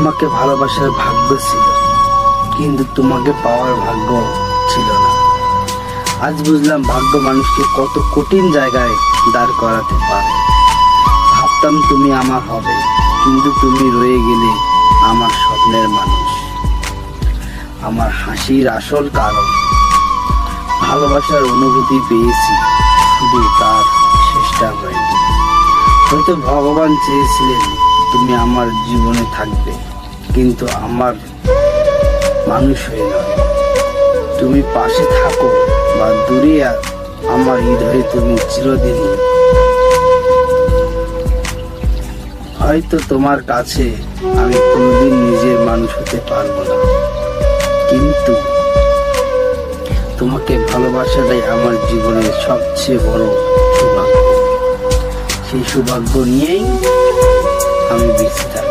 তোমাকে ভালোবাসার ভাগ্য ছিল, কিন্তু তোমাকে পাওয়ার ভাগ্য ছিল না। আজ বুঝলাম ভাগ্য মানুষকে কত কঠিন জায়গায় দাঁড় করাতে পারে। ভাবতাম তুমি আমার হবে, কিন্তু তুমি রয়ে গেলে আমার স্বপ্নের মানুষ, আমার হাসির আসল কারণ। ভালোবাসার অনুভূতি পেয়েছি, শুধু তার চেষ্টা হয়নি। হয়তো ভগবান চেয়েছিলেন তুমি আমার জীবনে থাকবে, কিন্তু আমার মানুষ হয়ে নয়। তুমি পাশে থাকো বা দূরে, আমার হৃদয়ে তুমি চিরদিনই। হয়তো তোমার কাছে আমি কোনোদিন নিজের মানুষ হতে পারবো না, কিন্তু তোমাকে ভালোবাসাটাই আমার জীবনের সবচেয়ে বড় সৌভাগ্য। সেই সৌভাগ্য নিয়েই আমি বেঁচে থাকি।